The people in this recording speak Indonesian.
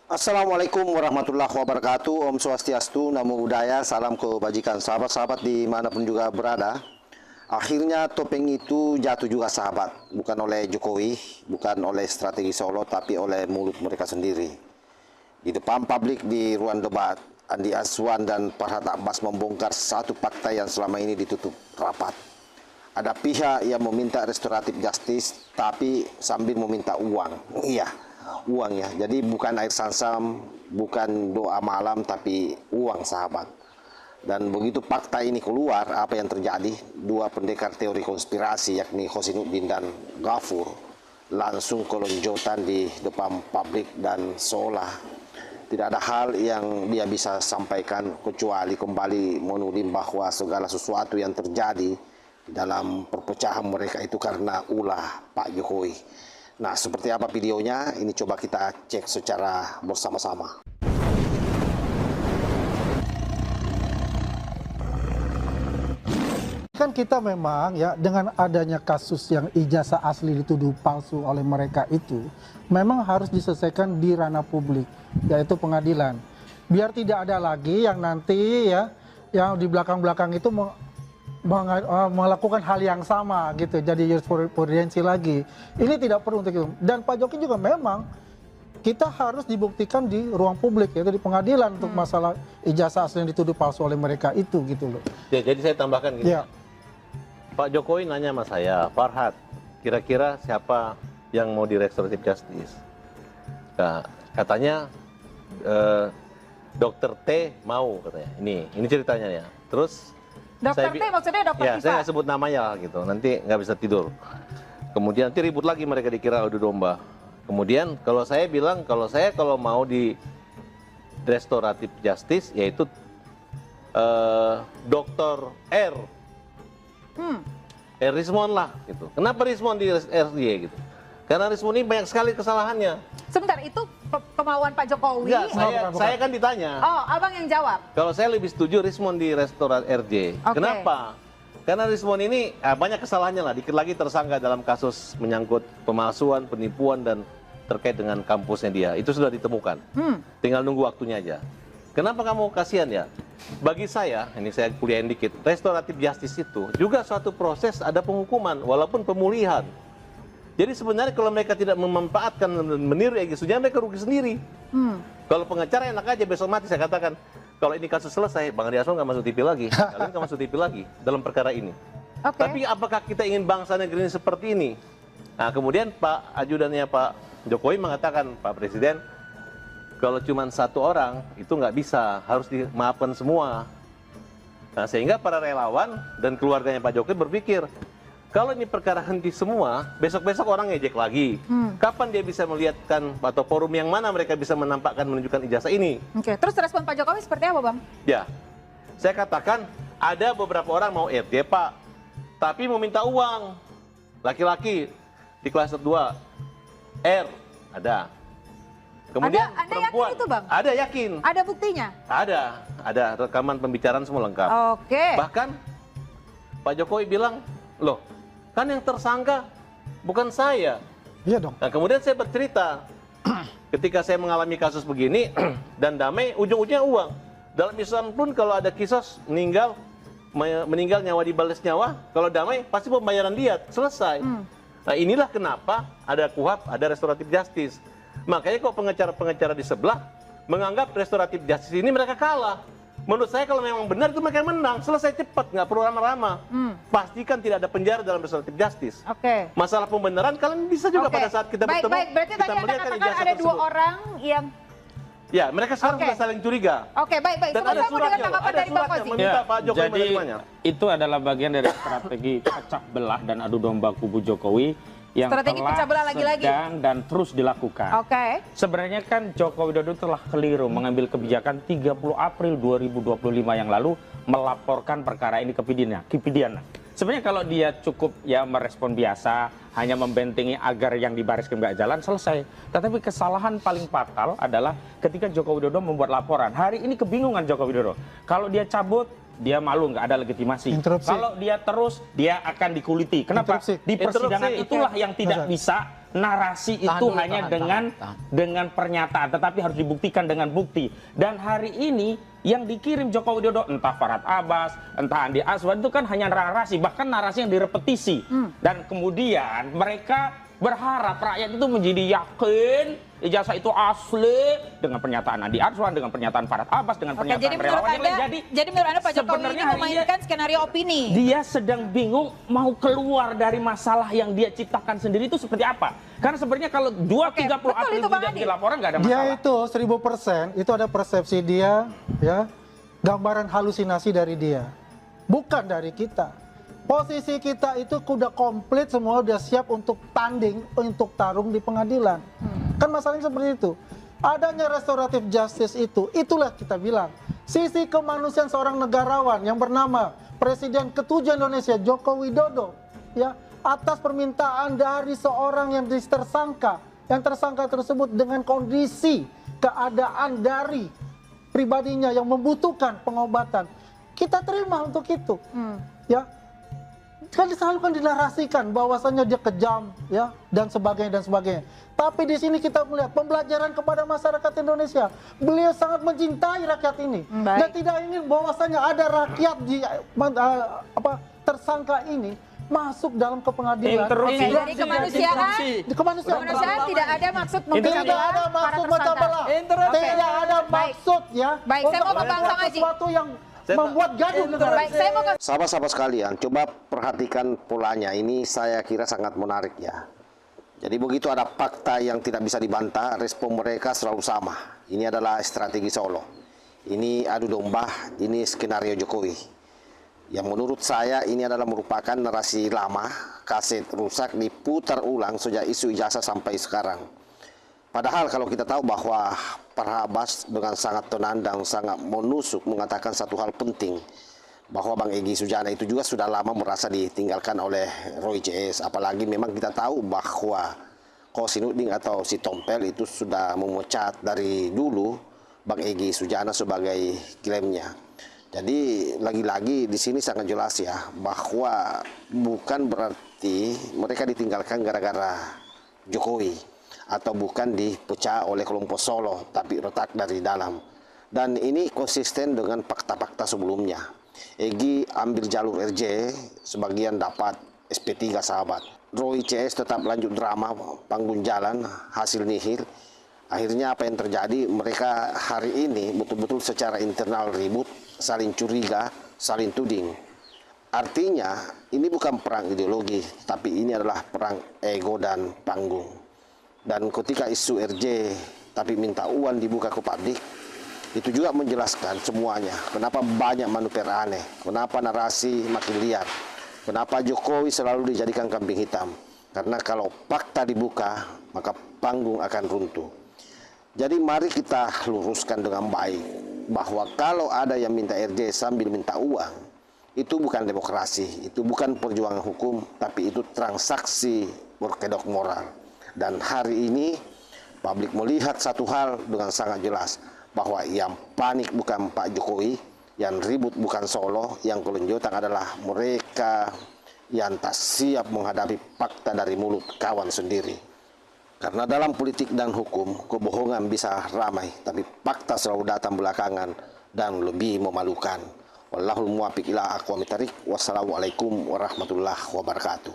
Assalamualaikum warahmatullahi wabarakatuh. Om Swastiastu, Namo Buddhaya, salam kebajikan sahabat-sahabat dimanapun juga berada. Akhirnya topeng itu jatuh juga sahabat, bukan oleh Jokowi, bukan oleh strategi Solo, tapi oleh mulut mereka sendiri. Di depan publik di ruang debat, Andi Azwan dan Farhad Abbas membongkar satu fakta yang selama ini ditutup rapat. Ada pihak yang meminta restoratif justice, tapi sambil meminta uang. Iya, uang ya. Jadi bukan air zam-zam, bukan doa malam, tapi uang sahabat. Dan begitu fakta ini keluar, apa yang terjadi? Dua pendekar teori konspirasi, yakni Hosinuddin dan Ghafur, langsung kelonjotan di depan publik dan seolah tidak ada hal yang dia bisa sampaikan kecuali kembali menuding bahwa segala sesuatu yang terjadi dalam perpecahan mereka itu karena ulah Pak Jokowi. Nah, seperti apa videonya? Ini coba kita cek secara bersama-sama. Kan kita memang ya dengan adanya kasus yang ijazah asli dituduh palsu oleh mereka itu memang harus diselesaikan di ranah publik, yaitu pengadilan. Biar tidak ada lagi yang nanti ya yang di belakang-belakang itu melakukan hal yang sama gitu, jadi jurisprudensi lagi. Ini tidak perlu untuk itu. Dan Pak Jokowi juga memang kita harus dibuktikan di ruang publik, yaitu di pengadilan untuk masalah ijazah asli yang dituduh palsu oleh mereka itu gitu loh. Ya, jadi saya tambahkan gini. Ya. Pak Jokowi nanya sama saya, Farhad, kira-kira siapa yang mau di restoratif justice? Nah, katanya Dokter T mau katanya. Ini ceritanya ya. Terus Dokter T maksudnya dokter ya, Tifa? saya nggak sebut namanya gitu, nanti nggak bisa tidur. Kemudian nanti ribut lagi mereka dikira adu domba. Kemudian kalau saya bilang, kalau mau di restoratif justice, yaitu Dokter R. Rismon lah gitu. Kenapa Rismon di RY gitu? Karena Rismon ini banyak sekali kesalahannya. Sebentar, itu kemauan Pak Jokowi? Enggak, saya kan ditanya. Oh, abang yang jawab? Kalau saya lebih setuju Rismon di restoran RJ. Okay. Kenapa? Karena Rismon ini banyak kesalahannya lah. Dikit lagi tersangka dalam kasus menyangkut pemalsuan, penipuan, dan terkait dengan kampusnya dia. Itu sudah ditemukan. Tinggal nunggu waktunya aja. Kenapa kamu kasihan ya? Bagi saya, ini saya kuliahin dikit, restoratif justice itu juga suatu proses, ada penghukuman, walaupun pemulihan. Jadi sebenarnya kalau mereka tidak memanfaatkan meniru Egy Sujana, mereka rugi sendiri. Kalau pengacara enak aja besok mati, saya katakan, kalau ini kasus selesai, Bang Andi Azwan nggak masuk TV lagi, kalian nggak masuk TV lagi dalam perkara ini. Okay. Tapi apakah kita ingin bangsa negeri ini seperti ini? Nah, kemudian Pak ajudannya Pak Jokowi mengatakan, Pak Presiden, kalau cuma satu orang itu nggak bisa, harus dimaafkan semua. Nah, sehingga para relawan dan keluarganya Pak Jokowi berpikir, kalau ini perkara henti semua, besok-besok orang ngejek lagi. Kapan dia bisa melihatkan atau forum yang mana mereka bisa menampakkan menunjukkan ijazah ini? Oke, terus respon Pak Jokowi seperti apa, Bang? Ya, saya katakan ada beberapa orang mau RJ Pak, tapi mau minta uang. Laki-laki di kelas 2, R, ada. Kemudian Anda perempuan, yakin itu, Bang? ada yakin. Ada buktinya? Ada rekaman pembicaraan semua lengkap. Oke. Bahkan Pak Jokowi bilang, loh, kan yang tersangka bukan saya. Iya dong. Nah, kemudian saya bercerita, ketika saya mengalami kasus begini dan damai, ujung-ujungnya uang. Dalam Islam pun kalau ada kisos meninggal nyawa dibalas nyawa, kalau damai pasti pembayaran diat, selesai. Nah, inilah kenapa ada KUHP, ada restoratif justice. Makanya kok pengacara-pengacara di sebelah menganggap restoratif justice ini mereka kalah. Menurut saya kalau memang benar itu mereka menang, selesai cepat, nggak perlu lama-lama. Pastikan tidak ada penjara dalam restoratif justice. Oke. Masalah pembenaran kalian bisa juga pada saat kita bertemu. Baik, berarti kita tadi Anda melihatkan katakan ijazah ada dua tersebut. orang yang... Ya, mereka sekarang Oke. sudah saling curiga. Oke, baik. Dan ada Saya mau dengar suratnya, tanggapan ada dari Bang suratnya Fauzi. meminta Pak Jokowi Jadi menerimanya. itu adalah bagian dari strategi pecah belah dan adu domba kubu Jokowi yang Strategi telah pecah belah lagi-lagi. sedang dan terus dilakukan. Oke. Sebenarnya kan Joko Widodo telah keliru mengambil kebijakan 30 April 2025 yang lalu melaporkan perkara ini ke Pidana. Sebenarnya kalau dia cukup ya merespon biasa, hanya membentengi agar yang di Baris-Krim nggak jalan, selesai. Tetapi kesalahan paling fatal adalah ketika Joko Widodo membuat laporan. Hari ini kebingungan Joko Widodo. Kalau dia cabut, dia malu, nggak ada legitimasi. Interupsi. Kalau dia terus, dia akan dikuliti. Kenapa? Interupsi. Di persidangan Interupsi. itulah yang tidak bisa narasi itu hanya dengan pernyataan, tetapi harus dibuktikan dengan bukti. Dan hari ini yang dikirim Joko Widodo, entah Farhad Abbas, entah Andi Azwan, itu kan hanya narasi, bahkan narasi yang direpetisi. Dan kemudian mereka berharap rakyat itu menjadi yakin ijazah itu asli dengan pernyataan Andi Azwan, dengan pernyataan Farhad Abbas, dengan pernyataan jadi menurut relawan yang lain. Anda, jadi menurut Anda Pak Jokowi sebenarnya ini hari ini memainkan skenario opini? dia sedang bingung mau keluar dari masalah yang dia ciptakan sendiri itu seperti apa. Karena sebenarnya kalau 30 betul April itu, Bang tidak Adi. dilaporkan nggak ada Dia masalah. itu 1000% itu ada persepsi dia, ya, gambaran halusinasi dari dia, bukan dari kita. Posisi kita itu udah komplit, semua udah siap untuk tanding, untuk tarung di pengadilan. Kan masalahnya seperti itu. Adanya restoratif justice itu, itulah kita bilang. Sisi kemanusiaan seorang negarawan yang bernama Presiden ke-7 Indonesia, Joko Widodo, ya, atas permintaan dari seorang yang tersangka, yang tersangka tersebut dengan kondisi keadaan dari pribadinya yang membutuhkan pengobatan. Kita terima untuk itu. Ya. Kan selalu kan dinarasikan bahwasannya dia kejam, ya, dan sebagainya dan sebagainya. Tapi di sini kita melihat pembelajaran kepada masyarakat Indonesia. Beliau sangat mencintai rakyat ini dan tidak ingin bahwasannya ada rakyat di tersangka ini masuk dalam ke pengadilan. Jadi kemanusiaan tidak ada maksud membelah Tidak ada maksud macam belah. Tidak ada maksud, ya. Baik, saya mau ke Bang Samaji. Sesuatu yang membuat gaduh negara. Baik, saya mau ke Sahabat-sahabat sekalian, coba perhatikan polanya. Ini saya kira sangat menarik ya. Jadi begitu ada fakta yang tidak bisa dibantah, respon mereka selalu sama. Ini adalah strategi Solo. Ini adu domba, ini skenario Jokowi. Yang menurut saya ini adalah merupakan narasi lama, kaset rusak diputar ulang sejak isu ijazah sampai sekarang. Padahal kalau kita tahu bahwa Farhad Abbas dengan sangat tenang dan sangat menusuk mengatakan satu hal penting, bahwa Bang Egy Sujana itu juga sudah lama merasa ditinggalkan oleh Roy CS. Apalagi memang kita tahu bahwa Kosinuding atau si Tompel itu sudah memecat dari dulu Bang Egy Sujana sebagai klaimnya. Jadi lagi-lagi di sini sangat jelas ya bahwa bukan berarti mereka ditinggalkan gara-gara Jokowi atau bukan dipecah oleh kelompok Solo, tapi retak dari dalam. Dan ini konsisten dengan fakta-fakta sebelumnya. Egy ambil jalur RJ, sebagian dapat SP3 sahabat. Roy CS tetap lanjut drama, panggung jalan, hasil nihil. Akhirnya apa yang terjadi, mereka hari ini betul-betul secara internal ribut, saling curiga, saling tuding. Artinya ini bukan perang ideologi, tapi ini adalah perang ego dan panggung. Dan ketika isu RJ tapi minta uang dibuka ke publik, itu juga menjelaskan semuanya. Kenapa banyak manuver aneh, kenapa narasi makin liar, kenapa Jokowi selalu dijadikan kambing hitam. Karena kalau fakta dibuka, maka panggung akan runtuh. Jadi mari kita luruskan dengan baik, bahwa kalau ada yang minta RJ sambil minta uang, itu bukan demokrasi, itu bukan perjuangan hukum, tapi itu transaksi berkedok moral. Dan hari ini publik melihat satu hal dengan sangat jelas, bahwa yang panik bukan Pak Jokowi, yang ribut bukan Solo, yang kelonjotan adalah mereka yang tak siap menghadapi fakta dari mulut kawan sendiri. Karena dalam politik dan hukum, kebohongan bisa ramai, tapi fakta selalu datang belakangan dan lebih memalukan. Wallahul muwaffiq ila aqwamit thariq. Wassalamualaikum warahmatullahi wabarakatuh.